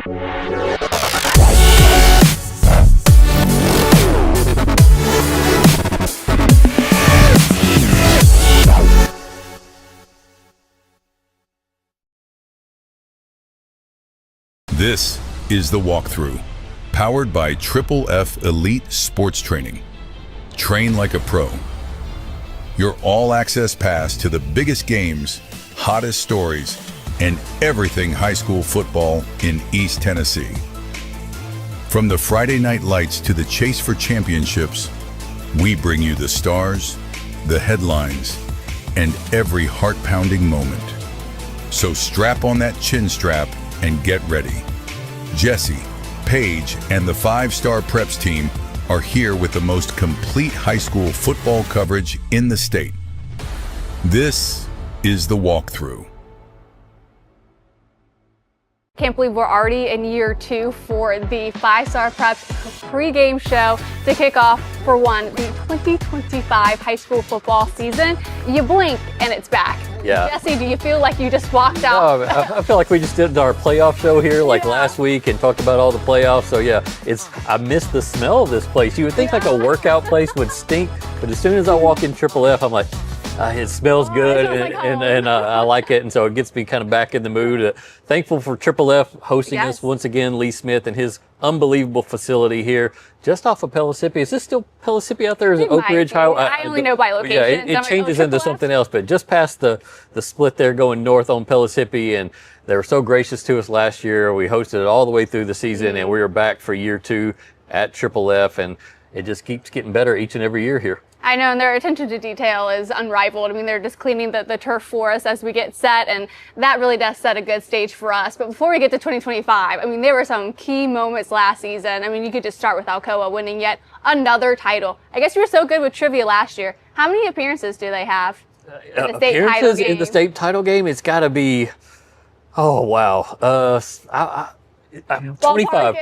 This is the Walk Thru, powered by Triple F Elite Sports Training. Train like a pro. Your all-access pass to the biggest games, hottest stories, and everything high school football in East Tennessee. From the Friday night lights to the chase for championships, we bring you the stars, the headlines, and every heart-pounding moment. So strap on that chin strap and get ready. Jesse, Paige, and the 5-star preps team are here with the most complete high school football coverage in the state. This is the Walk Thru. Can't believe we're already in year 2 for the 5-Star Preps pregame show to kick off, for one, the 2025 high school football season. You blink and it's back. Yeah. Jesse, do you feel like you just walked out? I feel like we just did our playoff show here last week and talked about all the playoffs. So yeah, I miss the smell of this place. You would think like a workout place would stink, but as soon as I walk in Triple F, I'm like, it smells good and I like it, and so it gets me kind of back in the mood. Thankful for Triple F hosting us once again, Lee Smith and his unbelievable facility here just off of Pellissippi. Is this still Pellissippi out there? Is it Oak Ridge Highway? I only know by location. Yeah, it changes into something else, but just past the split there going north on Pellissippi, and they were so gracious to us last year. We hosted it all the way through the season, and we are back for year 2 at Triple F, and it just keeps getting better each and every year here. I know, and their attention to detail is unrivaled. I mean, they're just cleaning the turf for us as we get set, and that really does set a good stage for us. But before we get to 2025, I mean, there were some key moments last season. I mean, you could just start with Alcoa winning yet another title. I guess you were so good with trivia last year. How many appearances do they have in the state title game? In the state title game? It's got to be, oh, wow. 25.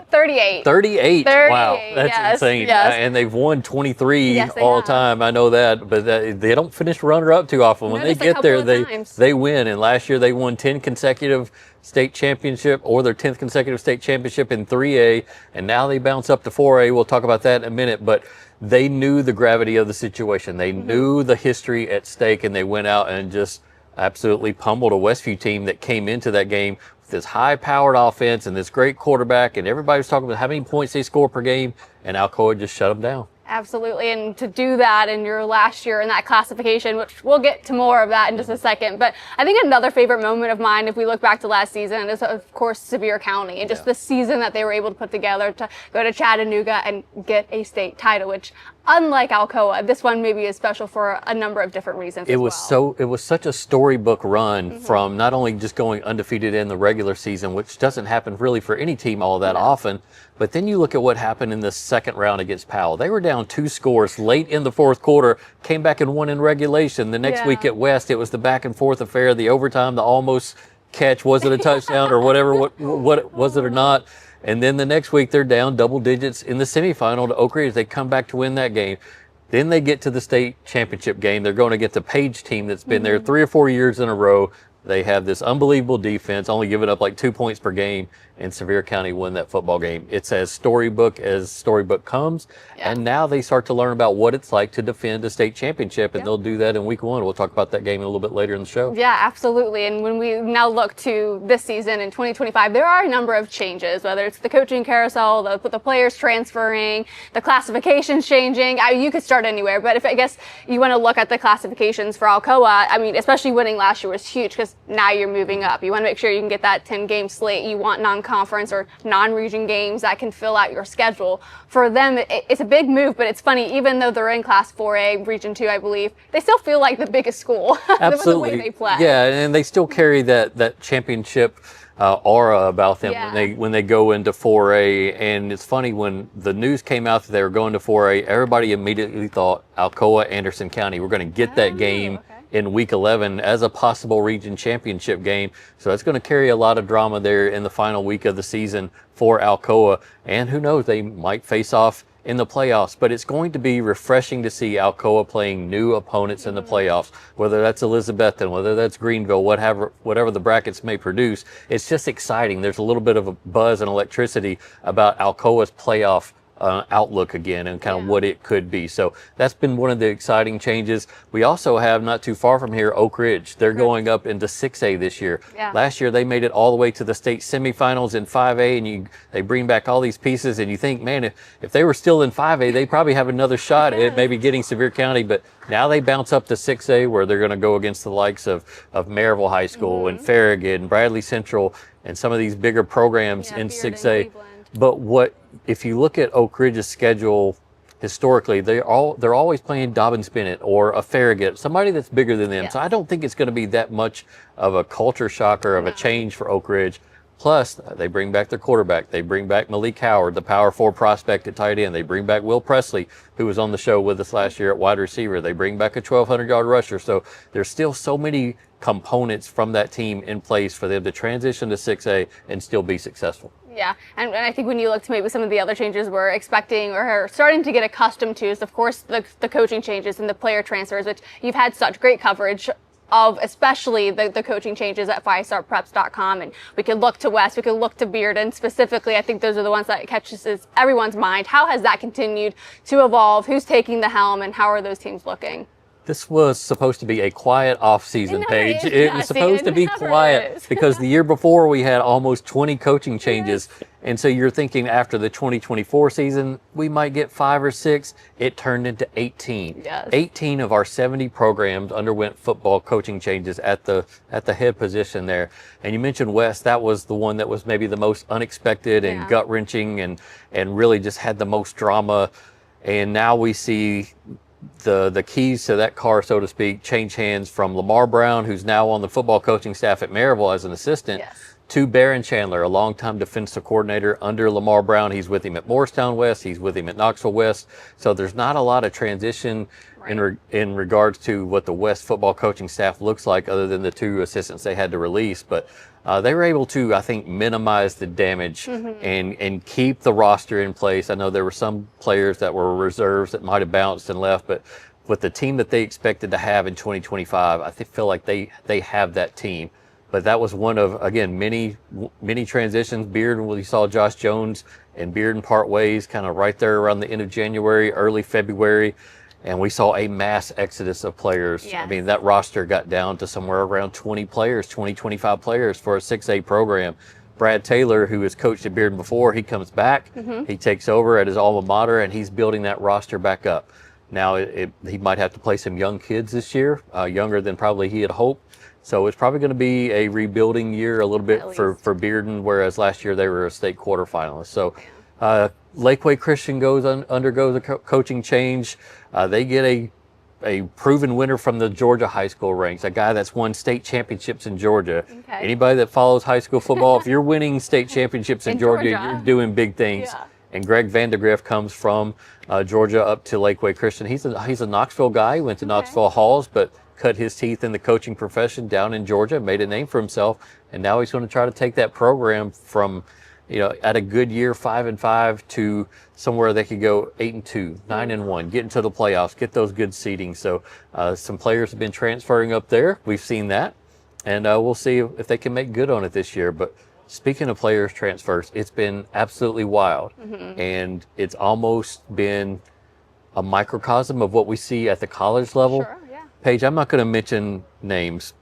38. 38. Wow, that's insane. Yes. And they've won 23 all time. I know that, but they don't finish runner-up too often. When they get there, they win. And last year they won 10 consecutive state championship, or their 10th consecutive state championship in 3A, and now they bounce up to 4A. We'll talk about that in a minute, but they knew the gravity of the situation. They knew the history at stake, and they went out and just absolutely pummeled a Westview team that came into that game this high-powered offense and this great quarterback, and everybody was talking about how many points they score per game, and Alcoa just shut them down. Absolutely, and to do that in your last year in that classification, which we'll get to more of that in just a second, but I think another favorite moment of mine, if we look back to last season, is of course Sevier County, and just the season that they were able to put together to go to Chattanooga and get a state title, which, unlike Alcoa, this one maybe is special for a number of different reasons. It was such a storybook run from not only just going undefeated in the regular season, which doesn't happen really for any team all that often, but then you look at what happened in the second round against Powell. They were down 2 scores late in the fourth quarter, came back and won in regulation. The next week at West, it was the back and forth affair, the overtime, the almost catch. Was it a touchdown or whatever? What was it or not? And then the next week, they're down double digits in the semifinal to Oak Ridge. They come back to win that game. Then they get to the state championship game. They're going to get the Paige team that's been there 3 or 4 years in a row. They have this unbelievable defense, only giving up like 2 points per game, and Sevier County won that football game. It's as storybook comes, and now they start to learn about what it's like to defend a state championship, and they'll do that in week 1. We'll talk about that game a little bit later in the show. Yeah, absolutely. And when we now look to this season in 2025, there are a number of changes, whether it's the coaching carousel, the players transferring, the classifications changing. You could start anywhere, but if I guess you want to look at the classifications for Alcoa, I mean, especially winning last year was huge because now you're moving up. You want to make sure you can get that 10-game slate. You want non-conference or non-region games that can fill out your schedule. For them, it's a big move, but it's funny, even though they're in Class 4A, Region 2, I believe, they still feel like the biggest school. Absolutely. The way they play. Yeah, and they still carry that championship aura about them when they go into 4A. And it's funny, when the news came out that they were going to 4A, everybody immediately thought Alcoa, Anderson County. We're going to get that game in week 11 as a possible region championship game. So that's going to carry a lot of drama there in the final week of the season for Alcoa. And who knows, they might face off in the playoffs, but it's going to be refreshing to see Alcoa playing new opponents in the playoffs, whether that's Elizabethton, whether that's Greenville, whatever the brackets may produce. It's just exciting. There's a little bit of a buzz and electricity about Alcoa's playoff outlook again and kind of what it could be. So that's been one of the exciting changes. We also have, not too far from here, Oak Ridge. They're going up into 6A this year. Last year they made it all the way to the state semifinals in 5A, and they bring back all these pieces, and you think, man, if they were still in 5A, they probably have another shot at maybe getting Sevier County, but now they bounce up to 6A where they're going to go against the likes of Maryville High School and Farragut and Bradley Central and some of these bigger programs in 6A. But if you look at Oak Ridge's schedule historically, they're always playing Dobbins Bennett or a Farragut, somebody that's bigger than them. So I don't think it's going to be that much of a culture shock or of a change for Oak Ridge. Plus, they bring back their quarterback. They bring back Malik Howard, the Power 4 prospect at tight end. They bring back Will Presley, who was on the show with us last year at wide receiver. They bring back a 1,200-yard rusher. So there's still so many components from that team in place for them to transition to 6A and still be successful. Yeah, and I think when you look to maybe some of the other changes we're expecting or are starting to get accustomed to is, of course, the coaching changes and the player transfers, which you've had such great coverage of, especially the coaching changes at 5starpreps.com. And we could look to West, we could look to Bearden specifically. I think those are the ones that catches everyone's mind. How has that continued to evolve? Who's taking the helm, and how are those teams looking? This was supposed to be a quiet off-season, Paige. It was supposed to be quiet because the year before we had almost 20 coaching changes. And so you're thinking after the 2024 season, we might get 5 or 6. It turned into 18. 18 of our 70 programs underwent football coaching changes at the head position there. And you mentioned West. That was the one that was maybe the most unexpected and gut-wrenching and really just had the most drama. And now we see the keys to that car, so to speak, change hands from Lamar Brown, who's now on the football coaching staff at Maryville as an assistant, to Barron Chandler, a longtime defensive coordinator under Lamar Brown. He's with him at Morristown West. He's with him at Knoxville West. So there's not a lot of transition in regards to what the West football coaching staff looks like, other than the 2 assistants they had to release. But they were able to, I think, minimize the damage and keep the roster in place. I know there were some players that were reserves that might have bounced and left, but with the team that they expected to have in 2025, I feel like they have that team. But that was one of, again, many transitions. Bearden, we saw Josh Jones and Bearden part ways kind of right there around the end of January, early February. And we saw a mass exodus of players. I mean, that roster got down to somewhere around 20 players, 25 players for a 6A program. Brad Taylor, who has coached at Bearden before, he comes back. He takes over at his alma mater, and he's building that roster back up. Now, he might have to play some young kids this year, younger than probably he had hoped. So it's probably going to be a rebuilding year a little bit for Bearden, whereas last year they were a state quarterfinalist. So Lakeway Christian undergoes a coaching change. They get a proven winner from the Georgia high school ranks, a guy that's won state championships in Georgia. Anybody that follows high school football, if you're winning state championships in Georgia, you're doing big things. And Greg Vandergriff comes from Georgia up to Lakeway Christian. He's a Knoxville guy. He went to Knoxville Halls, but cut his teeth in the coaching profession down in Georgia, made a name for himself, and now he's going to try to take that program from, at a good year, 5-5, to somewhere they could go 8-2, 9-1, get into the playoffs, get those good seedings. So some players have been transferring up there. We've seen that, and we'll see if they can make good on it this year. But speaking of players transfers, it's been absolutely wild, and it's almost been a microcosm of what we see at the college level. Paige, I'm not going to mention names.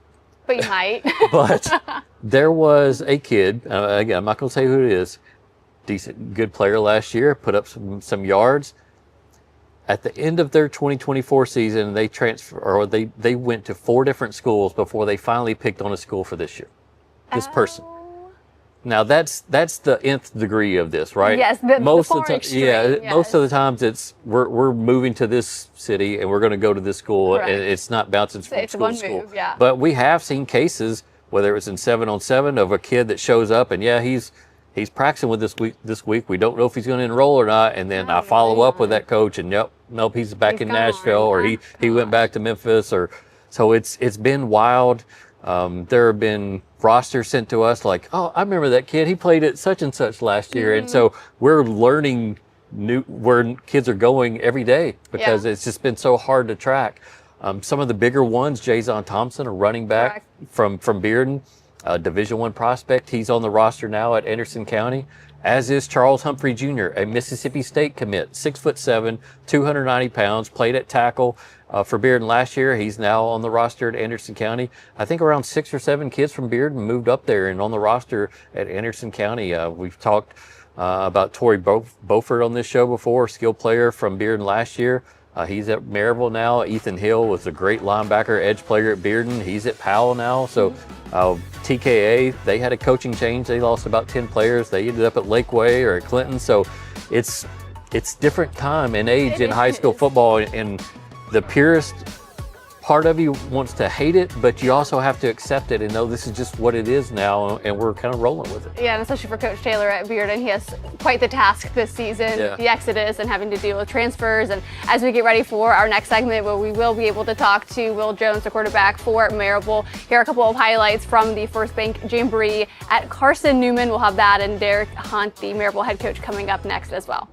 But you might. But there was a kid, again, I'm not going to say who it is, good player last year, put up some yards. At the end of their 2024 season, they went to 4 different schools before they finally picked on a school for this year. This person. Now that's the nth degree of this, right? Yes, most of the time, most of the times it's we're moving to this city and we're going to go to this school, and it's not bouncing from school to school. But we have seen cases, whether it was in 7-on-7, of a kid that shows up and he's practicing with this week. We don't know if he's going to enroll or not, and then I follow up with that coach, and nope, he's back in Nashville, or he went back to Memphis, or so it's been wild. There have been rosters sent to us like, oh, I remember that kid. He played at such and such last year. And so we're learning where kids are going every day because it's just been so hard to track. Some of the bigger ones, Jason Thompson, a running back from Bearden, Division I prospect. He's on the roster now at Anderson County, as is Charles Humphrey Jr., a Mississippi State commit, 6'7", 290 pounds, played at tackle for Bearden last year. He's now on the roster at Anderson County. I think around 6 or 7 kids from Bearden moved up there and on the roster at Anderson County. We've talked about Torrey Beaufort on this show before, skill player from Bearden last year. He's at Maryville now. Ethan Hill was a great linebacker, edge player at Bearden. He's at Powell now. So TKA, they had a coaching change. They lost about 10 players. They ended up at Lakeway or at Clinton. So it's different time and age in high school football, and the purest part of you wants to hate it, but you also have to accept it and know this is just what it is now, and we're kind of rolling with it. Yeah, and especially for Coach Taylor at Bearden, he has quite the task this season, the exodus and having to deal with transfers. And as we get ready for our next segment, where we will be able to talk to Will Jones, the quarterback for Maryville, here are a couple of highlights from the First Bank Jamboree at Carson Newman. We'll have that and Derek Hunt, the Maryville head coach, coming up next as well.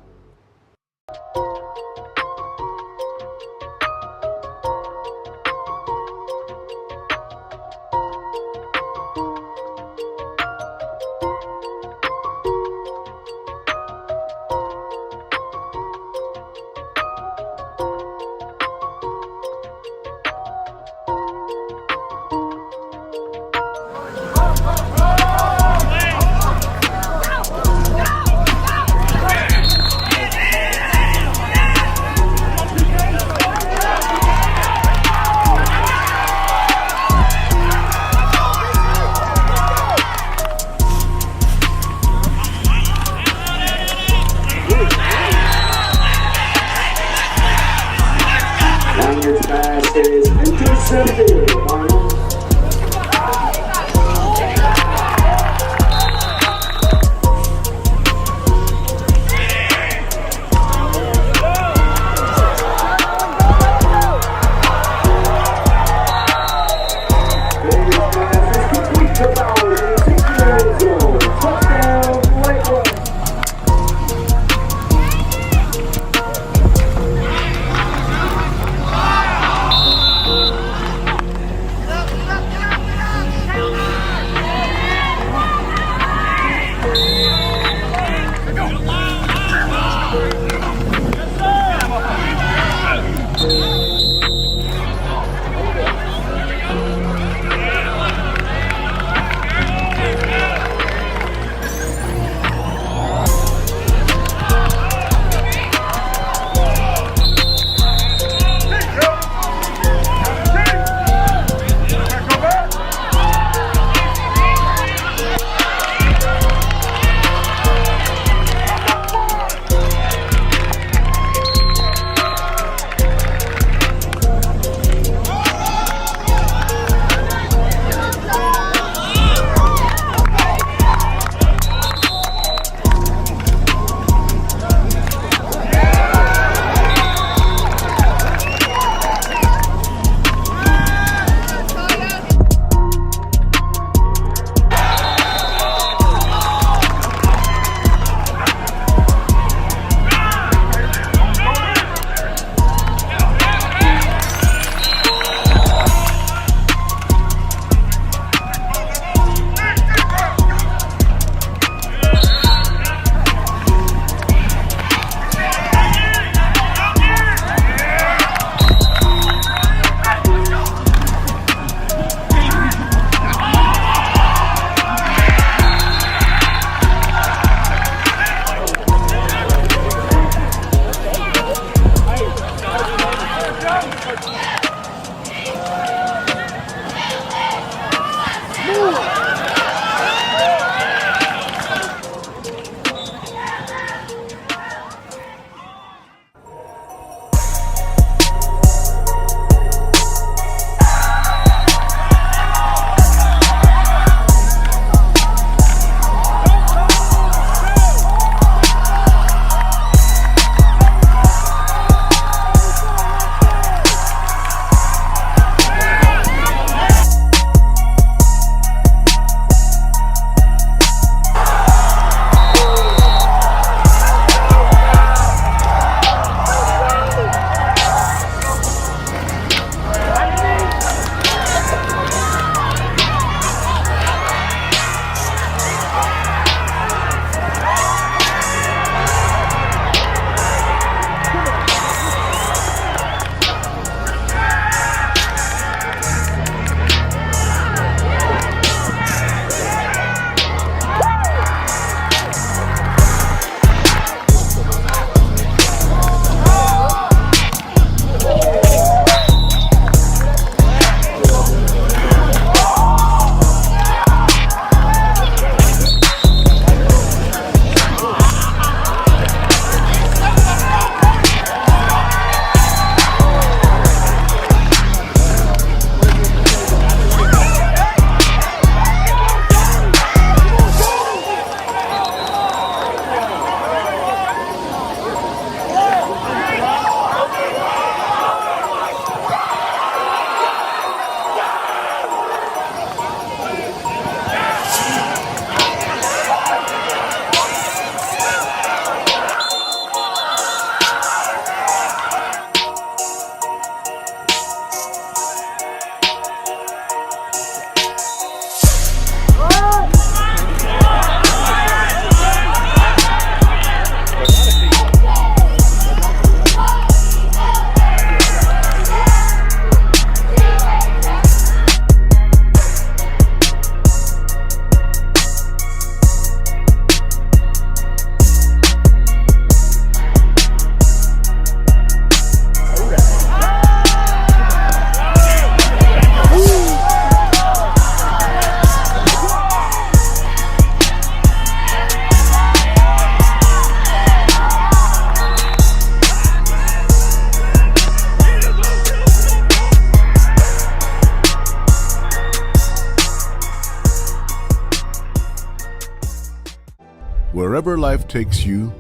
Wherever life takes you,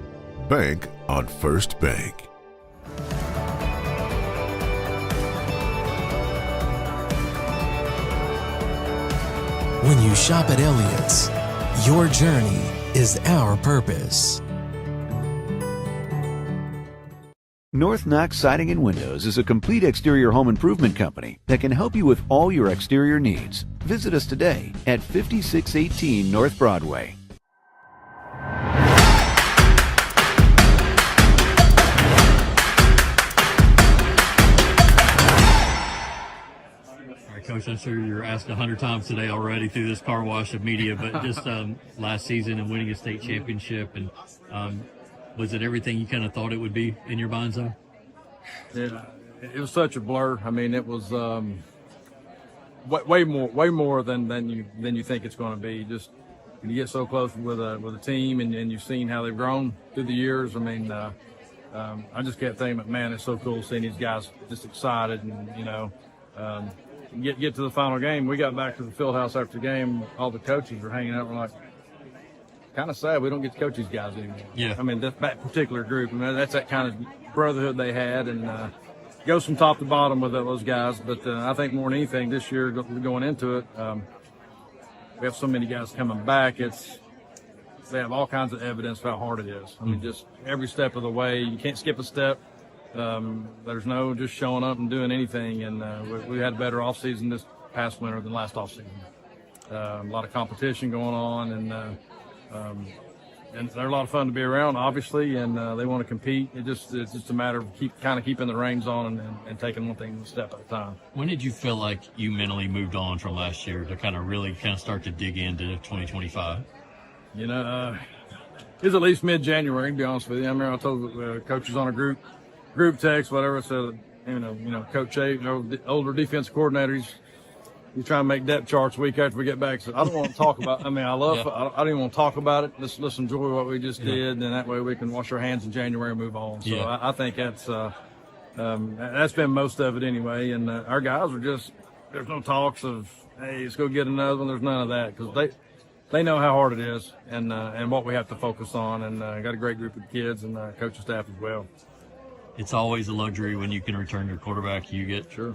bank on First Bank. When you shop at Elliott's, your journey is our purpose. North Knox Siding and Windows is a complete exterior home improvement company that can help you with all your exterior needs. Visit us today at 5618 North Broadway. Coach, I'm sure you're asked 100 times today already through this car wash of media, but just last season and winning a state championship, and was it everything you kind of thought it would be in your mind's eye? Yeah, it was such a blur. I mean, it was way more than you think it's going to be. Just when you get so close with a team, and you've seen how they've grown through the years. I mean, I just kept thinking, man, it's so cool seeing these guys just excited, and get to the final game. We got back to the field house after the game. All the coaches were hanging out. We're like, kind of sad we don't get to coach these guys anymore. Yeah. I mean, that particular group, I mean, that's that kind of brotherhood they had, and goes from top to bottom with those guys. But I think more than anything this year going into it, we have so many guys coming back. They have all kinds of evidence of how hard it is. I mean, just every step of the way. You can't skip a step. There's no just showing up and doing anything, and we had a better offseason this past winter than last offseason. A lot of competition going on, and they're a lot of fun to be around, obviously, and they want to compete. It's just a matter of keeping the reins on and taking one thing a step at a time. When did you feel like you mentally moved on from last year to really start to dig into 2025? It was at least mid-January, to be honest with you. I remember I told coaches on a group text, whatever, said, Coach A, the older defense coordinator, he's trying to make depth charts week after we get back. So I don't want to talk about. I mean, I don't even want to talk about it. Let's enjoy what we just did, and that way we can wash our hands in January and move on. So I think that's been most of it anyway. And our guys are just, there's no talks of, hey, let's go get another one. There's none of that, because they know how hard it is and what we have to focus on. And got a great group of kids and coaching staff as well. It's always a luxury when you can return your quarterback. You get to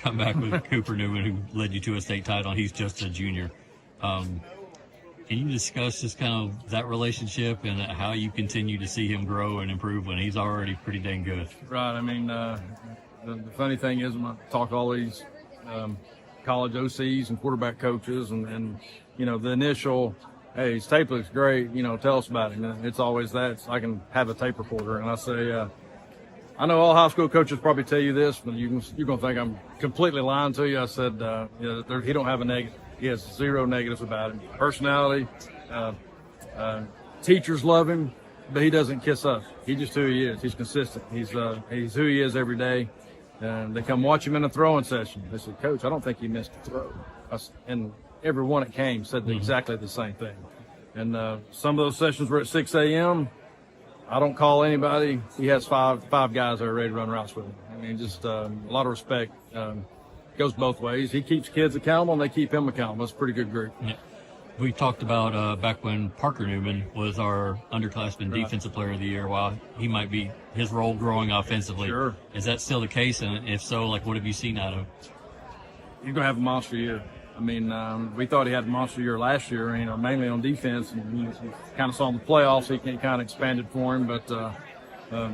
come back with Cooper Newman, who led you to a state title. He's just a junior. Can you discuss just kind of that relationship and how you continue to see him grow and improve when he's already pretty dang good? Right. I mean, the funny thing is, when I talk to all these college OCs and quarterback coaches, and the initial, hey, his tape looks great, tell us about it. And it's always that. I can have a tape recorder, and I say, I know all high school coaches probably tell you this, but you're going to think I'm completely lying to you. I said, he don't have a negative. He has zero negatives about him. Personality, teachers love him, but he doesn't kiss us. He's just who he is. He's consistent. He's who he is every day. And they come watch him in a throwing session. They said, Coach, I don't think he missed a throw. And every one that came said exactly the same thing. And some of those sessions were at 6 a.m., I don't call anybody. He has five guys that are ready to run routes with him. I mean, just a lot of respect. Goes both ways. He keeps kids accountable, and they keep him accountable. It's a pretty good group. Yeah. We talked about back when Parker Newman was our underclassman defensive player of the year, while he might be his role growing offensively. Sure. Is that still the case? And if so, what have you seen out of him? He's going to have a monster year. I mean, we thought he had a monster year last year, mainly on defense. And you kind of saw in the playoffs, he kind of expanded for him. But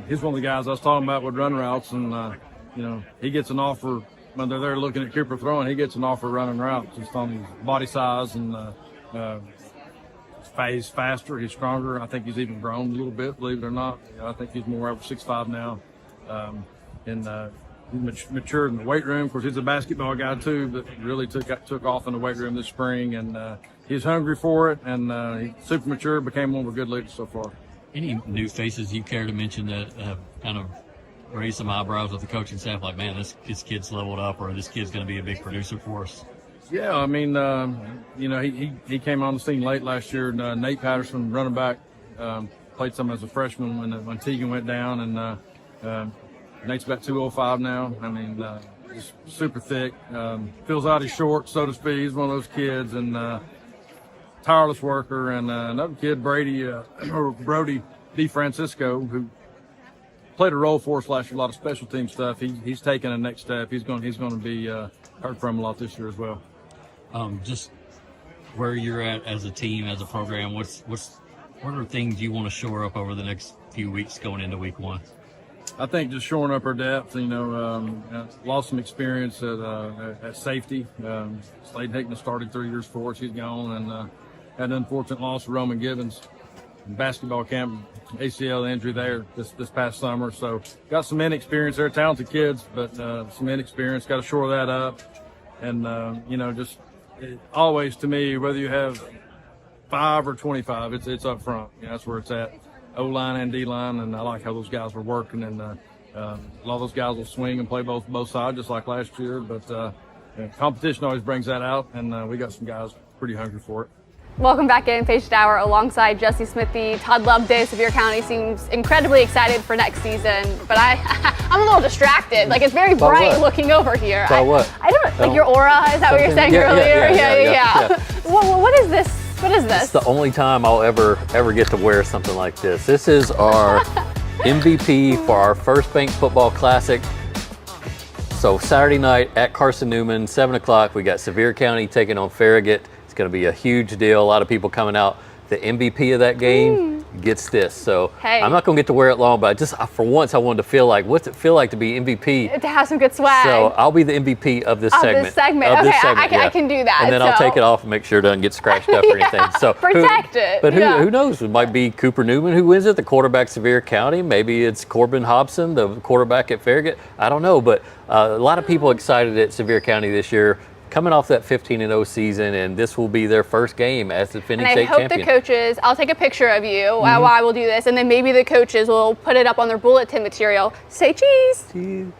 he's one of the guys I was talking about with run routes. And, he gets an offer when they're there looking at Cooper throwing. He gets an offer running routes just on his body size. And he's faster, he's stronger. I think he's even grown a little bit, believe it or not. I think he's more over 6'5" now. He's matured in the weight room. Of course, he's a basketball guy too, but really took off in the weight room this spring, and he's hungry for it, and he's super mature, became one of our good leaders so far. Any new faces you care to mention that have kind of raised some eyebrows with the coaching staff, like, man, this kid's leveled up, or this kid's going to be a big producer for us? Yeah, I mean, he came on the scene late last year. Nate Patterson, running back, played some as a freshman when Teagan went down, and Nate's about 205 now. I mean, just super thick. Fills out his shorts, so to speak. He's one of those kids, and tireless worker, and another kid, Brody DeFrancisco, who played a role for us last year, a lot of special team stuff. He's taking a next step. He's going to be heard from a lot this year as well. Just where you're at as a team, as a program, what are things you want to shore up over the next few weeks going into week 1? I think just shoring up our depth. Lost some experience at safety. Slade Hickman started 3 years for us. He's gone, and had an unfortunate loss of Roman Gibbons. Basketball camp, ACL injury there this past summer. So got some inexperience there, talented kids, but some inexperience. Got to shore that up, and always to me, whether you have 5 or 25, it's up front. That's where it's at. O-line and D-line, and I like how those guys were working, and a lot of those guys will swing and play both sides just like last year, but competition always brings that out, and we got some guys pretty hungry for it. Welcome back in, Paige Dauer alongside Jesse Smithey. Todd Loveday, Sevier County, seems incredibly excited for next season, but I'm a little distracted. Like, it's very bright looking over here. What? I don't, like your aura, is that what you're saying earlier? Yeah. What is this? What is this? It's the only time I'll ever get to wear something like this. This is our MVP for our First Bank Football Classic. So Saturday night at Carson Newman, 7 o'clock, we got Sevier County taking on Farragut. It's going to be a huge deal. A lot of people coming out. The MVP of that game gets this. So hey. I'm not going to get to wear it long, but for once I wanted to feel like, what's it feel like to be MVP? To have some good swag. So I'll be the MVP of this segment. I can do that. And then I'll take it off and make sure it doesn't get scratched up or anything. So protect it. But who knows? It might be Cooper Newman who wins it, the quarterback Sevier County. Maybe it's Corbin Hobson, the quarterback at Farragut. I don't know, but a lot of people excited at Sevier County this year, coming off that 15-0 season, and this will be their first game as the defending state champion. And I hope the coaches, I'll take a picture of you while I will do this, and then maybe the coaches will put it up on their bulletin material. Say cheese. And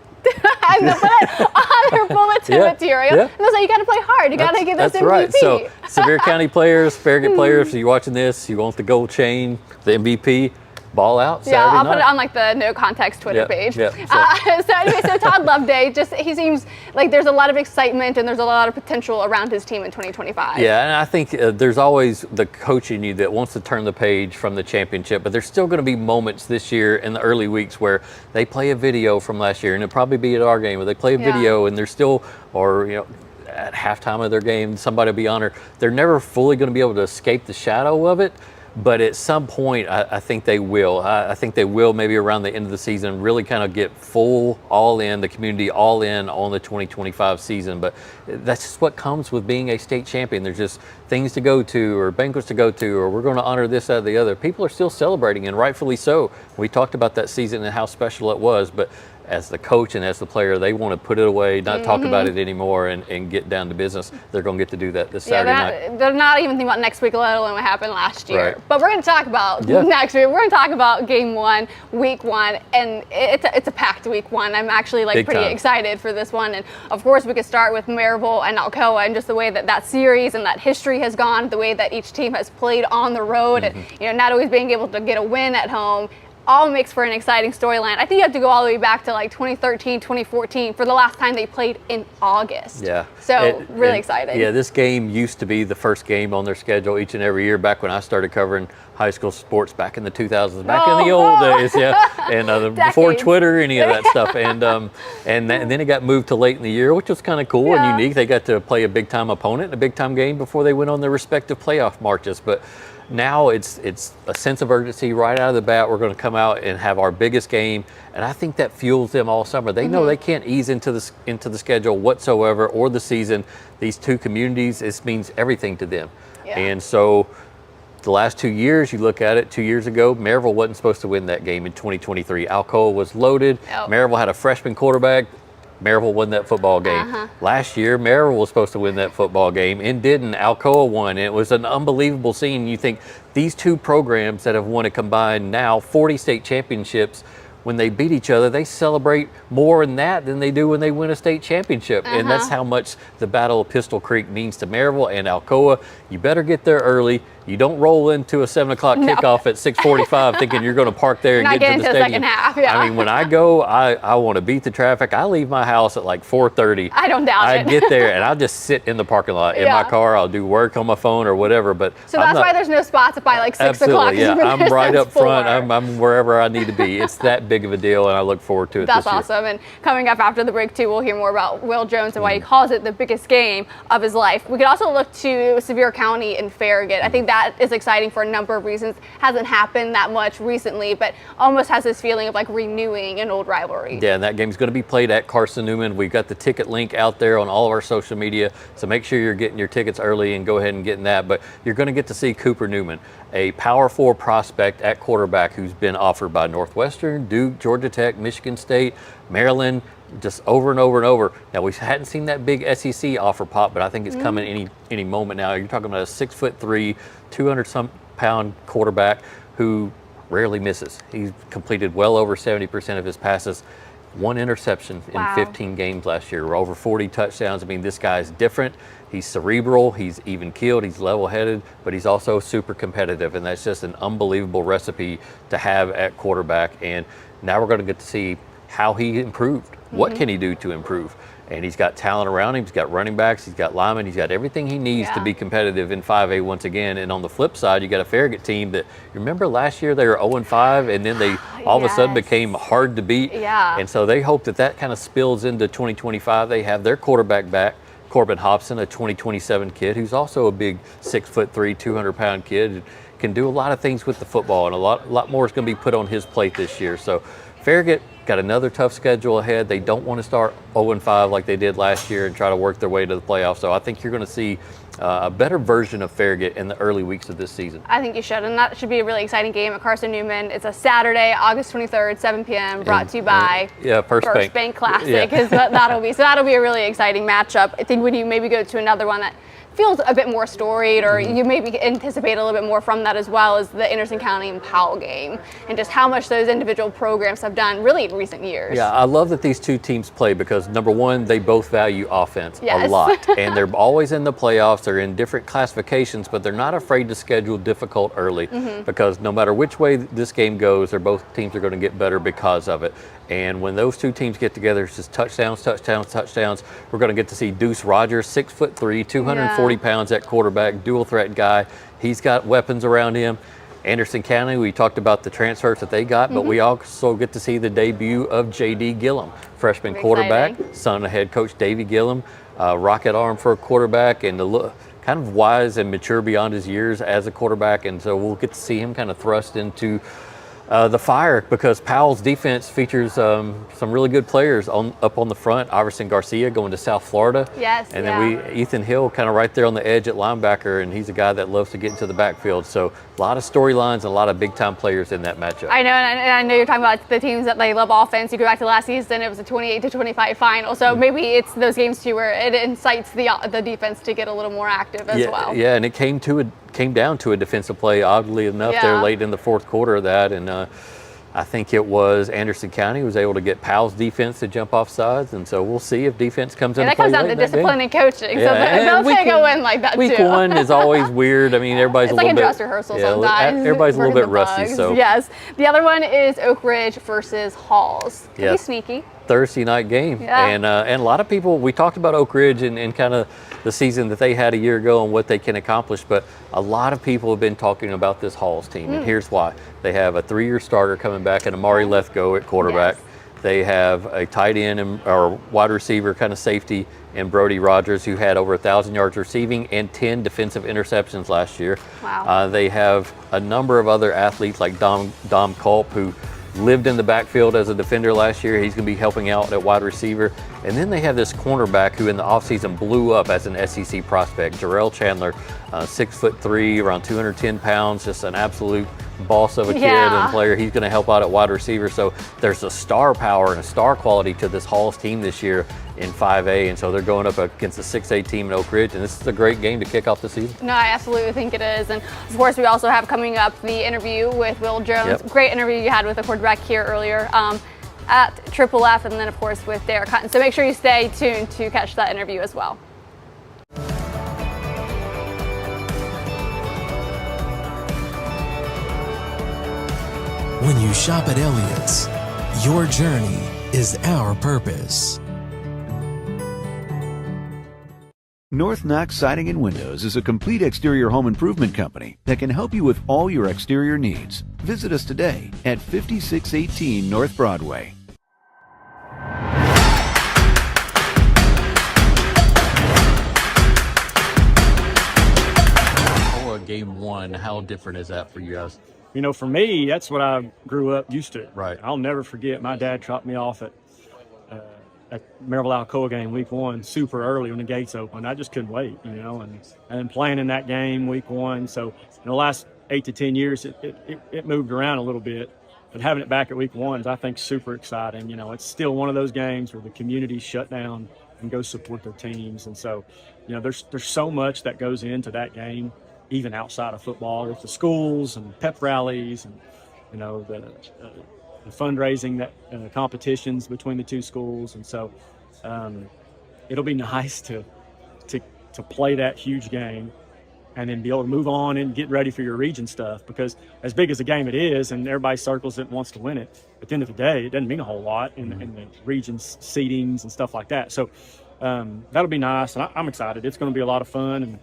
they'll put it on their bulletin material. Yeah. And they'll say, you got to play hard. You got to get this MVP. That's right. So Sevier County players, Farragut players, so you're watching this, you want the gold chain, the MVP. Ball out Saturday I'll night. put it on like the No Context Twitter page. So Todd Loveday, he seems like there's a lot of excitement and there's a lot of potential around his team in 2025. Yeah, and I think there's always the coach in you that wants to turn the page from the championship, but there's still going to be moments this year in the early weeks where they play a video from last year, and it'll probably be at our game where they play a video and they're still, at halftime of their game, somebody will be on her. They're never fully going to be able to escape the shadow of it. But at some point, I think they will. I think they will maybe around the end of the season really kind of get all in, the community all in on the 2025 season. But that's just what comes with being a state champion. There's just things to go to or banquets to go to, or we're going to honor this, that, or the other. People are still celebrating, and rightfully so. We talked about that season and how special it was, but as the coach and as the player, they want to put it away, not talk about it anymore, and get down to business. They're going to get to do that this Saturday night. They're not even thinking about next week, let alone what happened last year. Right. But we're going to talk about next week. We're going to talk about game 1, week 1, and it's a packed week 1. I'm actually pretty excited for this one. And of course, we could start with Maryville and Alcoa and just the way that series and that history has gone, the way that each team has played on the road, and not always being able to get a win at home. All makes for an exciting storyline. I think you have to go all the way back to 2013, 2014 for the last time they played in August. Yeah. So really exciting. Yeah, this game used to be the first game on their schedule each and every year back when I started covering high school sports back in the 2000s, back in the old days, and before Twitter, any of that stuff. And then it got moved to late in the year, which was kind of cool and unique. They got to play a big-time opponent in a big-time game before they went on their respective playoff marches. But now it's a sense of urgency right out of the bat. We're going to come out and have our biggest game, and I think that fuels them all summer. They know they can't ease into the schedule whatsoever or the season. These two communities, this means everything to them. Yeah. And so the last 2 years, you look at it, 2 years ago, Maryville wasn't supposed to win that game in 2023. Alcoa was loaded. Maryville had a freshman quarterback. Maryville won that football game. Last year, Maryville was supposed to win that football game and didn't. Alcoa won. And it was an unbelievable scene. You think these two programs that have won a combined now 40 state championships, when they beat each other, they celebrate more in that than they do when they win a state championship. And that's how much the Battle of Pistol Creek means to Maryville and Alcoa. You better get there early. You don't roll into a 7 o'clock kickoff at 6:45 thinking you're going to park there and Not get into the stadium. second half, yeah. I mean, when I go, I want to beat the traffic. I leave my house at like 4:30. I don't doubt I it. get there and I'll just sit in the parking lot in my car. I'll do work on my phone or whatever. But so that's why there's no spots by like 6 o'clock. Absolutely, yeah. I'm right up front. I'm wherever I need to be. It's that big of a deal, and I look forward to it That's this year. awesome. And coming up after the break, too, we'll hear more about Will Jones and why he calls it the biggest game of his life. We could also look to Sevier County and Farragut. I think that is exciting for a number of reasons. Hasn't happened that much recently, but almost has this feeling of like renewing an old rivalry. Yeah, and that game's going to be played at Carson Newman. We've got the ticket link out there on all of our social media, so make sure you're getting your tickets early and go ahead and getting that. But you're going to get to see Cooper Newman, a Power 4 prospect at quarterback who's been offered by Northwestern, Duke, Georgia Tech, Michigan State, Maryland, just over and over and over. Now, we hadn't seen that big SEC offer pop, but I think it's coming any moment now. You're talking about a 6'3", 200-some pound quarterback who rarely misses. He's completed well over 70% of his passes. 1 interception in 15 games last year, over 40 touchdowns. I mean, this guy's different. He's cerebral, he's even-keeled, he's level-headed, but he's also super competitive, and that's just an unbelievable recipe to have at quarterback. And now we're going to get to see how he improved. What can he do to improve? And he's got talent around him. He's got running backs. He's got linemen. He's got everything he needs to be competitive in 5A once again. And on the flip side, you got a Farragut team that, you remember last year they were 0-5, and then they all of a sudden became hard to beat. And so they hope that kind of spills into 2025. They have their quarterback back, Corbin Hobson, a 2027 kid who's also a big 6'3", 200-pound kid. Can do a lot of things with the football, and a lot more is going to be put on his plate this year. So Farragut got another tough schedule ahead. They don't want to start 0-5 like they did last year and try to work their way to the playoffs. So I think you're going to see a better version of Farragut in the early weeks of this season. I think you should, and that should be a really exciting game at Carson Newman. It's a Saturday, August 23rd, 7 p.m., brought to you by First Bank Classic. That'll be a really exciting matchup. I think when you maybe go to another one that feels a bit more storied, or you maybe anticipate a little bit more from that as well, as the Anderson County and Powell game, and just how much those individual programs have done really in recent years. Yeah, I love that these two teams play because, number one, they both value offense a lot, and they're always in the playoffs. They're in different classifications, but they're not afraid to schedule difficult early because no matter which way this game goes, both teams are going to get better because of it. And when those two teams get together, it's just touchdowns, touchdowns, touchdowns. We're going to get to see Deuce Rogers, 6'3", 240 pounds at quarterback, dual threat guy. He's got weapons around him. Anderson County, we talked about the transfers that they got, but we also get to see the debut of J.D. Gillum, freshman quarterback, son of head coach Davey Gillum, rocket arm for a quarterback, and kind of wise and mature beyond his years as a quarterback. And so we'll get to see him kind of thrust into the fire because Powell's defense features some really good players up on the front. Iverson Garcia going to South Florida. And then Ethan Hill kind of right there on the edge at linebacker, and he's a guy that loves to get into the backfield. So a lot of storylines and a lot of big-time players in that matchup. I know, and I know you're talking about the teams that they love offense. You go back to last season, it was a 28-25 final. So maybe it's those games too where it incites the defense to get a little more active as well. Yeah, and it came down to a defensive play, oddly enough, there late in the fourth quarter of that. And I think it was Anderson County who was able to get Powell's defense to jump off sides. And so we'll see if defense comes into play. That comes down to discipline and coaching. Yeah. So they'll take a win like that week too. Week one is always weird. I mean, everybody's it's a little bit. It's like a dress rehearsal sometimes. Everybody's a little bit rusty. So yes. The other one is Oak Ridge versus Halls. Could be sneaky. Thursday night game. And a lot of people, we talked about Oak Ridge and kind of the season that they had a year ago and what they can accomplish, but a lot of people have been talking about this Halls team, and here's why. They have a 3-year starter coming back and Amari Lethgo at quarterback. They have a tight end or wide receiver, kind of safety, and Brody Rogers, who had over 1,000 yards receiving and 10 defensive interceptions last year. They have a number of other athletes like Dom Culp, who lived in the backfield as a defender last year. He's going to be helping out at wide receiver. And then they have this cornerback who in the offseason blew up as an SEC prospect, Jarrell Chandler, 6'3", around 210 pounds, just an absolute boss of a kid and player. He's going to help out at wide receiver. So there's a star power and a star quality to this Halls team this year in 5A, and so they're going up against a 6A team in Oak Ridge, and this is a great game to kick off the season. No, I absolutely think it is, and of course we also have coming up the interview with Will Jones. Great interview you had with the quarterback here earlier at Triple F, and then of course with Derek Hutton. So make sure you stay tuned to catch that interview as well. When you shop at Elliott's, your journey is our purpose. North Knox Siding and Windows is a complete exterior home improvement company that can help you with all your exterior needs. Visit us today at 5618 North Broadway. Game one, how different is that for you guys? You know, for me, that's what I grew up used to. Right. I'll never forget my dad dropped me off at Maryville-Alcoa game week one super early when the gates opened. I just couldn't wait, you know, and playing in that game week one. So in the last 8 to 10 years, it moved around a little bit. But having it back at week one is, I think, super exciting. You know, it's still one of those games where the community shut down and go support their teams. And so, you know, there's so much that goes into that game, even outside of football, with the schools and pep rallies and, you know, the fundraising that competitions between the two schools. And so it'll be nice to play that huge game and then be able to move on and get ready for your region stuff, because as big as the game it is and everybody circles it and wants to win it, at the end of the day, it doesn't mean a whole lot in the region's seedings and stuff like that. So that'll be nice, and I'm excited. It's going to be a lot of fun, and,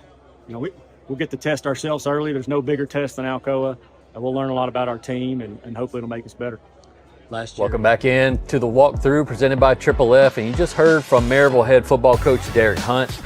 you know, we'll get to test ourselves early. There's no bigger test than Alcoa. We'll learn a lot about our team, and hopefully it'll make us better. Last year. Welcome back in to the Walk Thru presented by Triple F. And you just heard from Maryville head football coach Derek Hunt.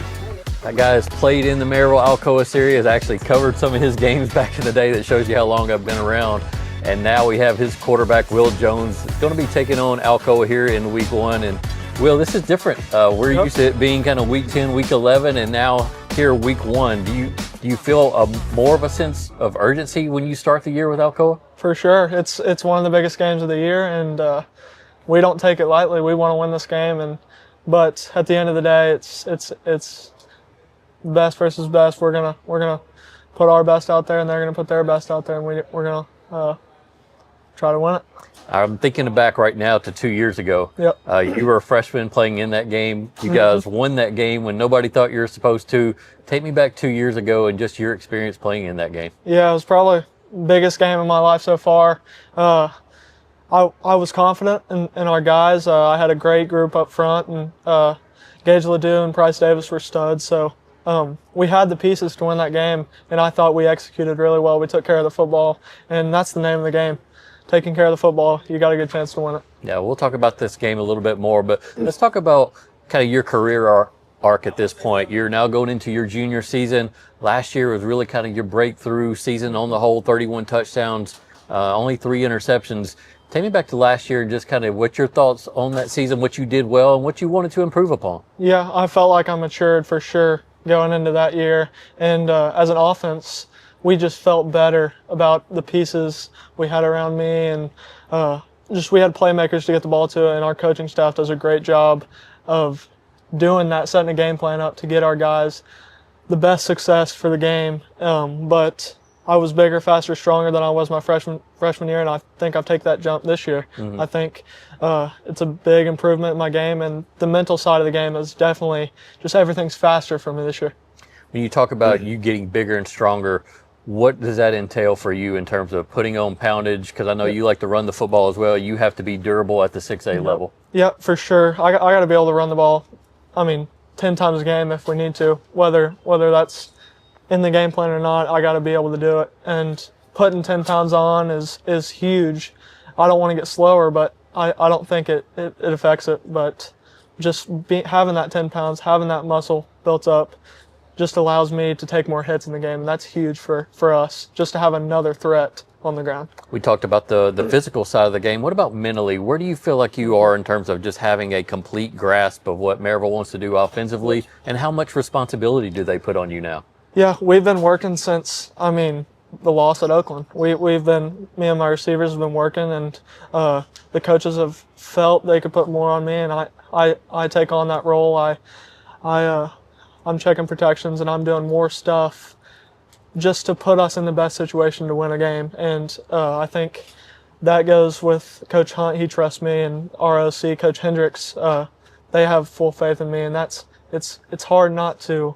That guy has played in the Maryville-Alcoa series, has actually covered some of his games back in the day. That shows you how long I've been around. And now we have his quarterback, Will Jones, going to be taking on Alcoa here in week one. And Will, this is different. We're used to it being kind of week 10, week 11, and now here week one. Do you feel more of a sense of urgency when you start the year with Alcoa? For sure. It's one of the biggest games of the year, and we don't take it lightly. We want to win this game, but at the end of the day, it's best versus best. We're gonna put our best out there, and they're gonna put their best out there, and we're gonna try to win it. I'm thinking back right now to 2 years ago. Yep. You were a freshman playing in that game. You guys won that game when nobody thought you were supposed to. Take me back 2 years ago and just your experience playing in that game. Yeah, it was probably the biggest game of my life so far. I was confident in our guys. I had a great group up front, and Gage Ledoux and Bryce Davis were studs. So we had the pieces to win that game, and I thought we executed really well. We took care of the football, and that's the name of the game. Taking care of the football, you got a good chance to win it. Yeah, we'll talk about this game a little bit more, but let's talk about kind of your career arc at this point. You're now going into your junior season. Last year was really kind of your breakthrough season on the whole, 31 touchdowns, only 3 interceptions. Take me back to last year and just kind of what's your thoughts on that season, what you did well and what you wanted to improve upon. Yeah, I felt like I matured for sure going into that year. And as an offense, we just felt better about the pieces we had around me, and we had playmakers to get the ball to, and our coaching staff does a great job of doing that, setting a game plan up to get our guys the best success for the game. But I was bigger, faster, stronger than I was my freshman year, and I think I've taken that jump this year. I think it's a big improvement in my game, and the mental side of the game is definitely just everything's faster for me this year. When you talk about you getting bigger and stronger, what does that entail for you in terms of putting on poundage? Because I know you like to run the football as well. You have to be durable at the 6A level. Yeah, for sure. I got to be able to run the ball, 10 times a game if we need to. Whether that's in the game plan or not, I got to be able to do it. And putting 10 pounds on is huge. I don't want to get slower, but I don't think it affects it. But just having that 10 pounds, having that muscle built up, just allows me to take more hits in the game, and that's huge for us, just to have another threat on the ground. We talked about the physical side of the game. What about mentally? Where do you feel like you are in terms of just having a complete grasp of what Maryville wants to do offensively, and how much responsibility do they put on you now? Yeah, we've been working since, the loss at Oakland. Me and my receivers have been working, and the coaches have felt they could put more on me, and I take on that role. I'm checking protections, and I'm doing more stuff just to put us in the best situation to win a game. And I think that goes with Coach Hunt. He trusts me, and ROC, Coach Hendricks, they have full faith in me. And it's hard not to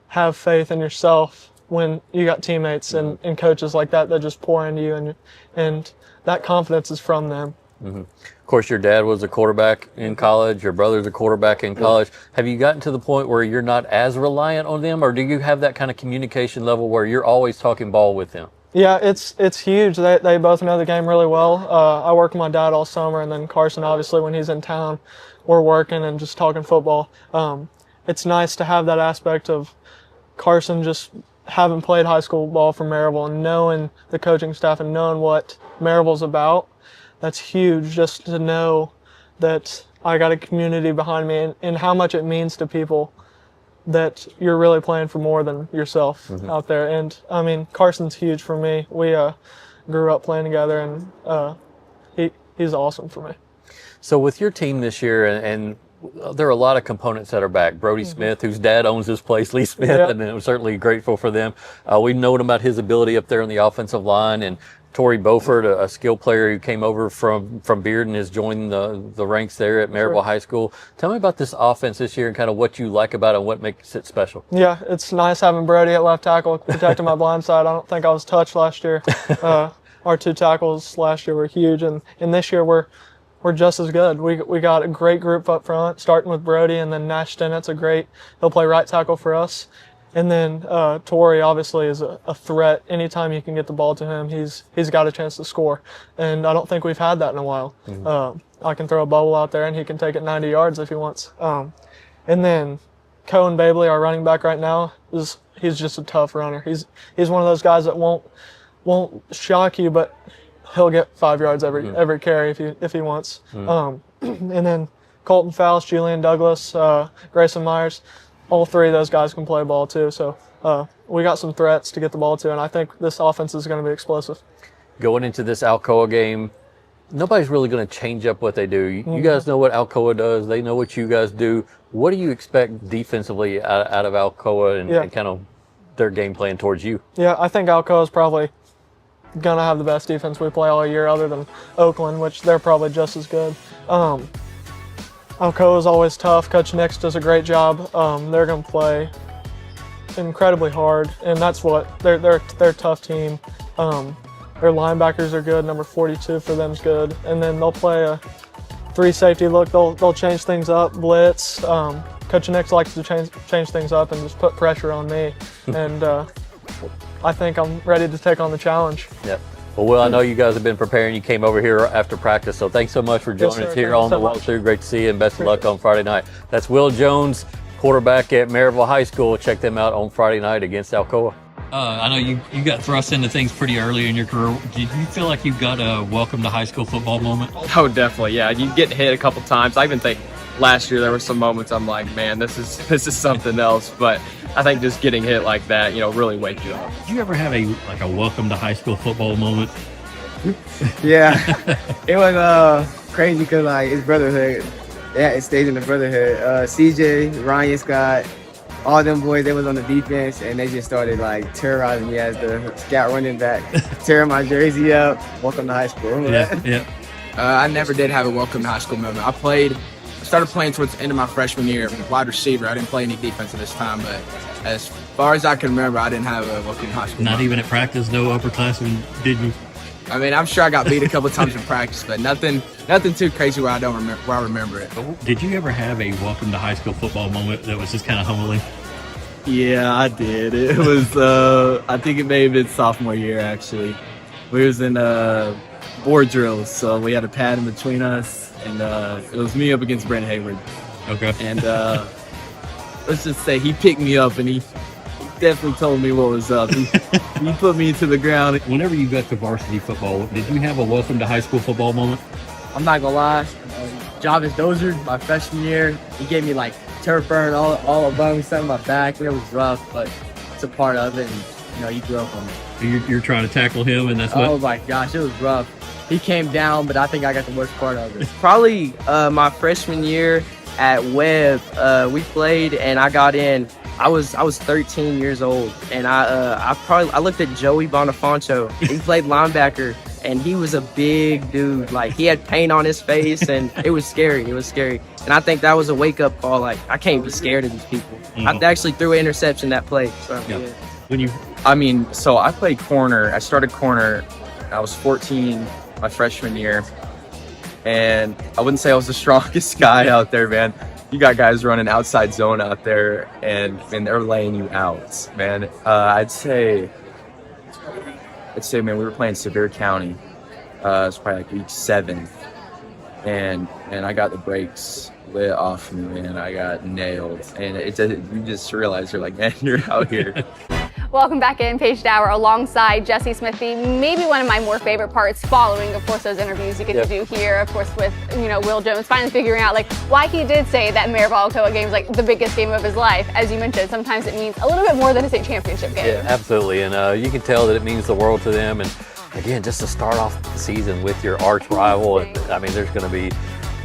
have faith in yourself when you got teammates and coaches like that just pour into you, and that confidence is from them. Mm-hmm. Of course, your dad was a quarterback in college. Your brother's a quarterback in college. Have you gotten to the point where you're not as reliant on them, or do you have that kind of communication level where you're always talking ball with them? Yeah, it's huge. They both know the game really well. I work with my dad all summer, and then Carson, obviously, when he's in town, we're working and just talking football. It's nice to have that aspect of Carson just having played high school ball for Maryville and knowing the coaching staff and knowing what Maryville's about. That's huge, just to know that I got a community behind me and how much it means to people that you're really playing for more than yourself out there. And I mean, Carson's huge for me. We grew up playing together, and he's awesome for me. So with your team this year, and there are a lot of components that are back. Brody Smith, whose dad owns this place, Lee Smith, and I'm certainly grateful for them. We've known about his ability up there on the offensive line, and Torrey Beaufort, a skill player who came over from Bearden, has joined the ranks there at Maryville High School. Tell me about this offense this year and kind of what you like about it and what makes it special. Yeah, it's nice having Brody at left tackle, protecting my blind side. I don't think I was touched last year. Our 2 tackles last year were huge, and this year we're just as good. We got a great group up front, starting with Brody, and then Nash Dennett's he'll play right tackle for us. And then Torrey obviously is a threat. Anytime you can get the ball to him, he's got a chance to score. And I don't think we've had that in a while. I can throw a bubble out there and he can take it 90 yards if he wants. And then Cohen Babley, our running back right now, he's just a tough runner. He's one of those guys that won't shock you, but he'll get 5 yards every carry if he wants. And then Colton Faust, Julian Douglas, Grayson Myers. All 3 of those guys can play ball too. So we got some threats to get the ball to, and I think this offense is going to be explosive. Going into this Alcoa game, nobody's really going to change up what they do. You guys know what Alcoa does. They know what you guys do. What do you expect defensively out of Alcoa and kind of their game plan towards you? Yeah, I think Alcoa is probably going to have the best defense we play all year, other than Oakland, which they're probably just as good. Alcoa is always tough. Coach Nix does a great job. They're going to play incredibly hard, and that's what they're a tough team. Their linebackers are good. Number 42 for them is good, and then they'll play a 3 safety look. They'll change things up, blitz. Coach Nix likes to change things up and just put pressure on me, and I think I'm ready to take on the challenge. Yep. Well, Will, I know you guys have been preparing. You came over here after practice, so thanks so much for joining us here on the Walk Thru. Great to see you, and best of luck on Friday night. That's Will Jones, quarterback at Maryville High School. Check them out on Friday night against Alcoa. I know you got thrust into things pretty early in your career. Did you feel like you got a welcome to high school football moment? Oh, definitely, yeah. You get hit a couple times. I even think last year there were some moments I'm like, man, this is something else. But I think just getting hit like that, really wakes you up. Did you ever have a welcome to high school football moment? Yeah, it was crazy because it's brotherhood. Yeah, it stays in the brotherhood. CJ, Ryan Scott, all them boys, they was on the defense, and they just started terrorizing me as the scout running back, tearing my jersey up. Welcome to high school. Yeah. I never did have a welcome to high school moment. I started playing towards the end of my freshman year, wide receiver. I didn't play any defense at this time, but as far as I can remember, I didn't have a welcome to high school moment. Not even at practice, no upperclassmen, did you? I mean, I'm sure I got beat a couple of times in practice, but nothing too crazy where I remember it. Did you ever have a welcome to high school football moment that was just kind of humbling? Yeah, I did. It was, I think it may have been sophomore year, actually. We was in board drills, so we had a pad in between us, and it was me up against Brent Hayward. Okay. And let's just say he picked me up, and he definitely told me what was up. He put me to the ground. Whenever you got to varsity football, did you have a welcome to high school football moment? I'm not gonna lie, Jarvis Dozier, my freshman year, he gave me turf burn all above me, something on my back. It was rough, but it's a part of it, and you grow up on it. You're trying to tackle him, and that's what? Oh my gosh, it was rough. He came down, but I think I got the worst part of it. Probably my freshman year at Webb, we played, and I got in. I was 13 years old, and I looked at Joey Bonifacio. He played linebacker, and he was a big dude. He had paint on his face, and it was scary. And I think that was a wake-up call. I can't be scared of these people. I actually threw an interception that play. So, yeah. When you I mean, so I played corner. I started corner. I was 14 my freshman year. And I wouldn't say I was the strongest guy out there, man. You got guys running outside zone out there, and they're laying you out, man. I'd say, man, we were playing Sevier County. It was probably like week 7. And I got the brakes lit off me, man. I got nailed. And you just realize you're like, man, you're out here. Welcome back in, Paige Dauer, alongside Jesse Smithey. Maybe one of my more favorite parts following, of course, those interviews you get to do here, of course, with, Will Jones, finally figuring out, like, why he did say that Maryville-Alcoa game is, like, the biggest game of his life. As you mentioned, sometimes it means a little bit more than a state championship game. Yeah, absolutely. And you can tell that it means the world to them. And, again, just to start off the season with your arch rival, I mean, there's going to be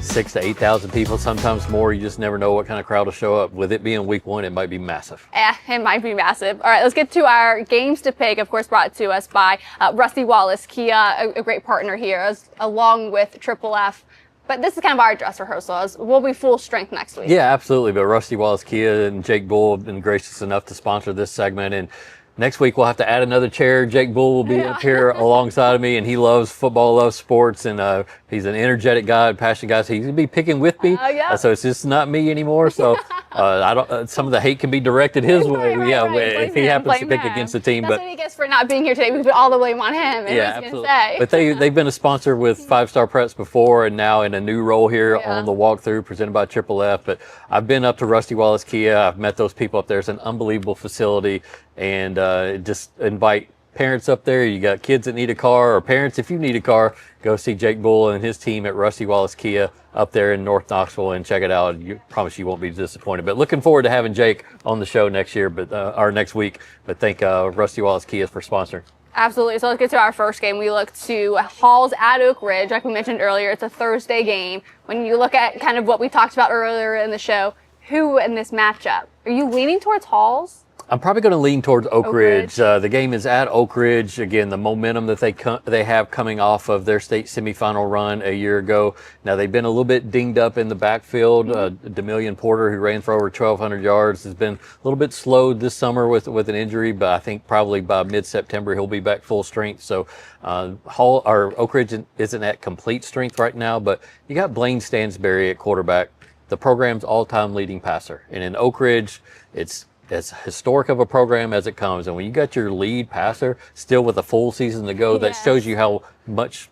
6,000 to 8,000 people, sometimes more. You just never know what kind of crowd will show up. With it being week 1, it might be massive. It might be massive. All right, let's get to our games to pick, of course, brought to us by Rusty Wallace Kia, a great partner here, along with Triple F. But this is kind of our dress rehearsal. We'll be full strength next week. Yeah, absolutely. But Rusty Wallace Kia and Jake Bull have been gracious enough to sponsor this segment. And next week, we'll have to add another chair. Jake Bull will be up here alongside of me, and he loves football, loves sports, and he's an energetic guy, passionate guy. So he's going to be picking with me. So it's just not me anymore. So I don't. Some of the hate can be directed his way. If he happens to pick against the team. That's what he gets for not being here today. We put all the blame on him. And absolutely. But they've been a sponsor with 5-Star Preps before, and now in a new role here on the Walk Thru presented by Triple F. But I've been up to Rusty Wallace Kia. I've met those people up there. It's an unbelievable facility. And just invite parents up there. You got kids that need a car, or parents, if you need a car, go see Jake Bull and his team at Rusty Wallace Kia up there in North Knoxville and check it out. I promise you won't be disappointed. But looking forward to having Jake on the show next year, or next week. But thank Rusty Wallace Kia for sponsoring. Absolutely. So let's get to our first game. We look to Halls at Oak Ridge. Like we mentioned earlier, it's a Thursday game. When you look at kind of what we talked about earlier in the show, who in this matchup? Are you leaning towards Halls? I'm probably going to lean towards Oak Ridge. The game is at Oak Ridge. Again, the momentum that they have coming off of their state semifinal run a year ago. Now, they've been a little bit dinged up in the backfield. Demillion Porter, who ran for over 1,200 yards, has been a little bit slowed this summer with an injury, but I think probably by mid-September he'll be back full strength. So Oak Ridge isn't at complete strength right now, but you got Blaine Stansberry at quarterback, the program's all-time leading passer. And in Oak Ridge, it's as historic of a program as it comes. And when you got your lead passer still with a full season to go, that shows you how much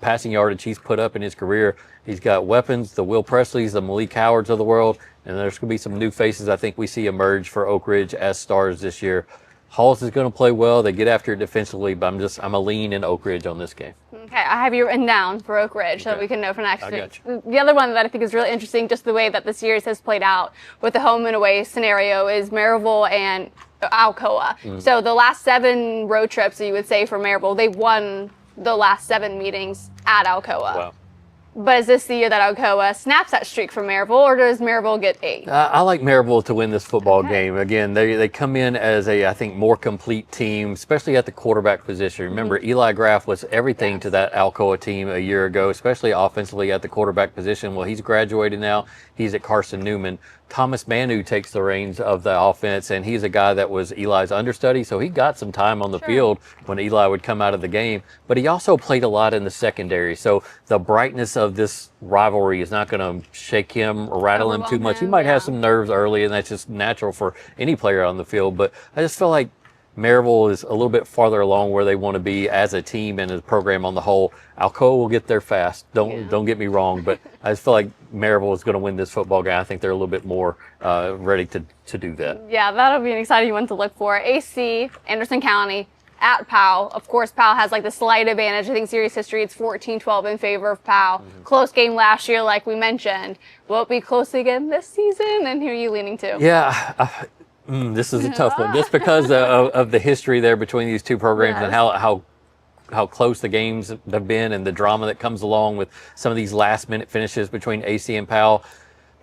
passing yardage he's put up in his career. He's got weapons, the Will Presleys, the Malik Howards of the world, and there's going to be some new faces I think we see emerge for Oak Ridge as stars this year. Halls is going to play well. They get after it defensively, but I'm a lean in Oak Ridge on this game. Okay, I have you written down for Oak Ridge so that we can know for next week. The other one that I think is really interesting, just the way that the series has played out with the home and away scenario, is Maryville and Alcoa. So the last 7 road trips, you would say, for Maryville, they've won the last 7 meetings at Alcoa. Wow. But is this the year that Alcoa snaps that streak for Maryville, or does Maryville get 8? I like Maryville to win this football game. Again, they come in as I think, more complete team, especially at the quarterback position. Remember, Eli Graff was everything to that Alcoa team a year ago, especially offensively at the quarterback position. Well, he's graduated now. He's at Carson Newman. Thomas Manu takes the reins of the offense, and he's a guy that was Eli's understudy, so he got some time on the field when Eli would come out of the game. But he also played a lot in the secondary, so the brightness of this rivalry is not going to shake him or rattle him too much. He might have some nerves early, and that's just natural for any player on the field. But I just feel like Maryville is a little bit farther along where they want to be as a team and as a program on the whole. Alcoa will get there fast. Don't get me wrong, but I just feel like Maryville is going to win this football game. I think they're a little bit more ready to do that. Yeah, that'll be an exciting one to look for. AC, Anderson County, at Powell. Of course, Powell has like the slight advantage. I think series history, it's 14-12 in favor of Powell. Close game last year, like we mentioned. Will it be close again this season? And who are you leaning to? Yeah. This is a tough one, just because of the history there between these two programs and how close the games have been and the drama that comes along with some of these last-minute finishes between AC and Powell.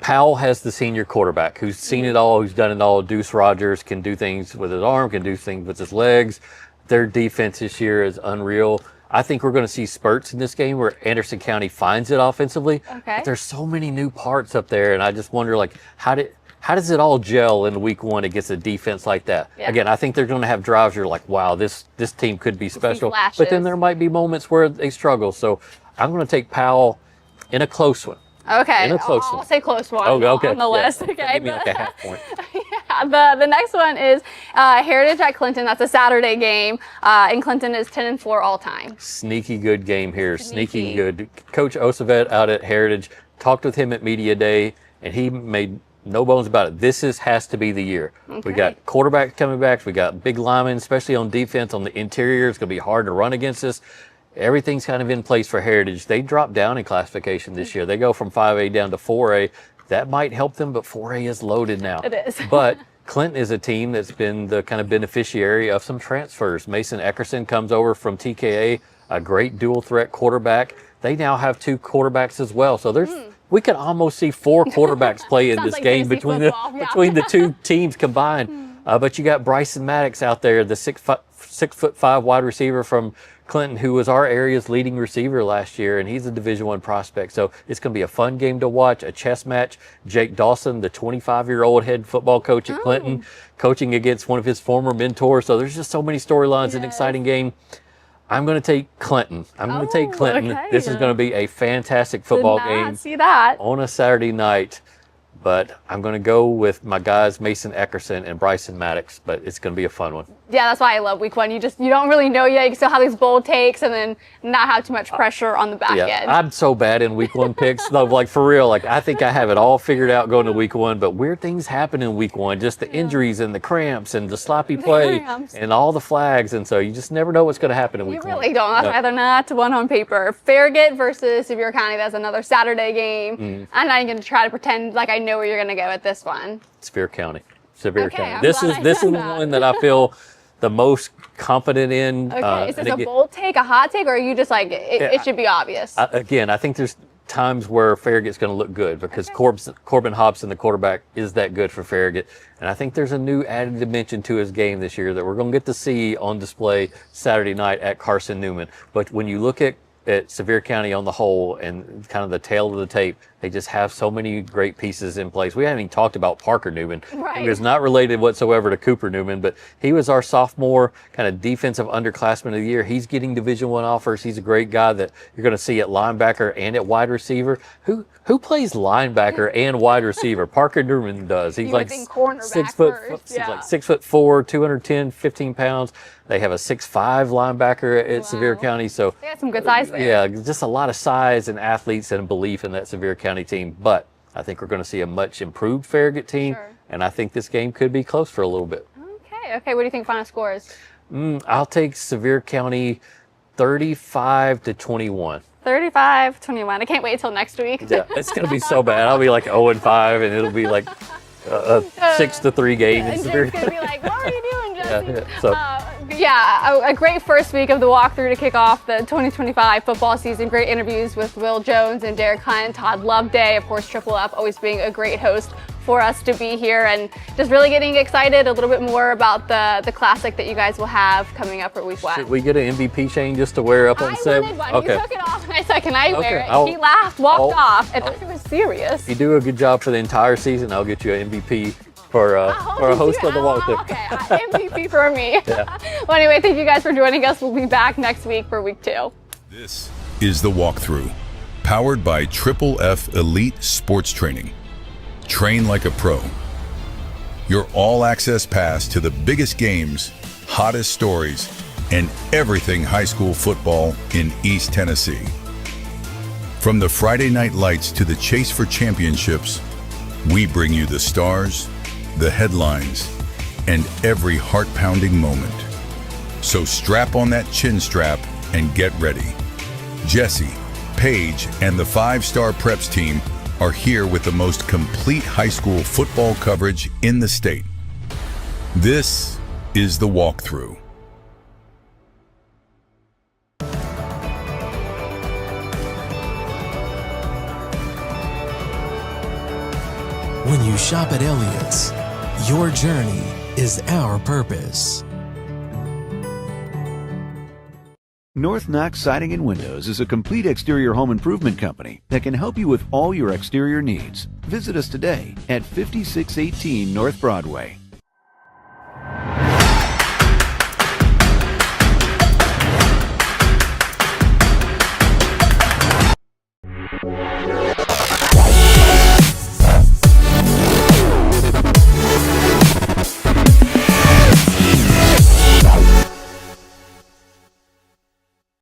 Powell has the senior quarterback who's seen it all, who's done it all. Deuce Rogers can do things with his arm, can do things with his legs. Their defense this year is unreal. I think we're going to see spurts in this game where Anderson County finds it offensively. But there's so many new parts up there, and I just wonder, like, how how does it all gel in week one against a defense like that? Yeah. Again, I think they're going to have drives you're like, wow, this team could be special. flashes. But then there might be moments where they struggle. So I'm going to take Powell in a close one. Okay, In a close I'll one. say close one Okay. on the Yeah. list. Okay, Give me like a half point. the next one is Heritage at Clinton. That's a Saturday game, and Clinton is 10-4 all time. Sneaky good game here. Sneaky good. Coach Osavet out at Heritage, talked with him at Media Day, and he made no bones about it. This has to be the year. Okay. We got quarterbacks coming back. We got big linemen, especially on defense. On the interior, it's going to be hard to run against us. Everything's kind of in place for Heritage. They dropped down in classification this year. They go from 5A down to 4A. That might help them, but 4A is loaded now. It is. But Clinton is a team that's been the kind of beneficiary of some transfers. Mason Eckerson comes over from TKA, a great dual threat quarterback. They now have 2 quarterbacks as well. So we could almost see 4 quarterbacks play in this like game fantasy between football, yeah. between the 2 teams combined. But you got Bryson Maddox out there, the 6'5" wide receiver from Clinton, who was our area's leading receiver last year, and he's a Division I prospect. So it's going to be a fun game to watch, a chess match. Jake Dawson, the 25-year-old head football coach at Clinton, coaching against one of his former mentors. So there's just so many storylines, an exciting game. I'm going to take Clinton. I'm going to take Clinton. okay. This is going to be a fantastic football Did game not see that. on a Saturday night. But I'm going to go with my guys, Mason Eckerson and Bryson Maddox. But it's going to be a fun one. Yeah, that's why I love week one. You don't really know yet. You can still have these bold takes and then not have too much pressure on the back end. I'm so bad in week one picks. No, like for real, like I think I have it all figured out going to week one, but weird things happen in week one. Just the injuries and the cramps and the sloppy play and all the flags. And so you just never know what's going to happen in week one. You really don't. That's either not one on paper. Farragut versus Sevier County. That's another Saturday game. I'm not even going to try to pretend like I know where you're going to go with this one. Sevier County. Sevier Okay, County. I'm This glad is I the said that. one that I feel the most confident in. Okay, is and this a bold take, a hot take, or are you just like, it should be obvious? Again, I think there's times where Farragut's going to look good because Corbin Hobson, the quarterback, is that good for Farragut. And I think there's a new added dimension to his game this year that we're going to get to see on display Saturday night at Carson Newman. But when you look at Sevier County on the whole and kind of the tail of the tape, they just have so many great pieces in place. We haven't even talked about Parker Newman. Right. He was not related whatsoever to Cooper Newman, but he was our sophomore kind of defensive underclassman of the year. He's getting Division I offers. He's a great guy that you're going to see at linebacker and at wide receiver. Who plays linebacker and wide receiver? Parker Newman does. He's like 6 foot, he's like 6'4", 210, 15 pounds. They have a 6'5" linebacker at Sevier County. So They got some good size there. yeah, just a lot of size and athletes and belief in that Sevier County team. But I think we're going to see a much improved Farragut team, and I think this game could be close for a little bit. Okay. What do you think final score is? I'll take Sevier County 35-21. 35-21. I can't wait till next week. Yeah, it's going to be so bad. I'll be like 0-5, and it'll be like a 6-3 game. And Jake's going to be like, what are you doing, Jesse? A great first week of the walkthrough to kick off the 2025 football season. Great interviews with Will Jones and Derek Hunt, Todd Loveday, of course, Triple F always being a great host for us to be here, and just really getting excited a little bit more about the classic that you guys will have coming up for week one. Should we get an MVP chain just to wear up on Seb? Wanted one. Okay. You took it off, and I said, can I wear it? I'll- He laughed, walked I'll- off, and I was serious. If you do a good job for the entire season, I'll get you an MVP for a host of the walkthrough. Okay, MVP for me. Yeah. Well, anyway, thank you guys for joining us. We'll be back next week for week 2. This is the walkthrough, powered by Triple F Elite Sports Training. Train like a pro. Your all-access pass to the biggest games, hottest stories, and everything high school football in East Tennessee. From the Friday night lights to the chase for championships, we bring you the stars, the headlines, and every heart-pounding moment. So strap on that chin strap and get ready. Jesse, Paige, and the 5-Star Preps team are here with the most complete high school football coverage in the state. This is the walkthrough. When you shop at Elliott's, your journey is our purpose. North Knox Siding and Windows is a complete exterior home improvement company that can help you with all your exterior needs. Visit us today at 5618 North Broadway.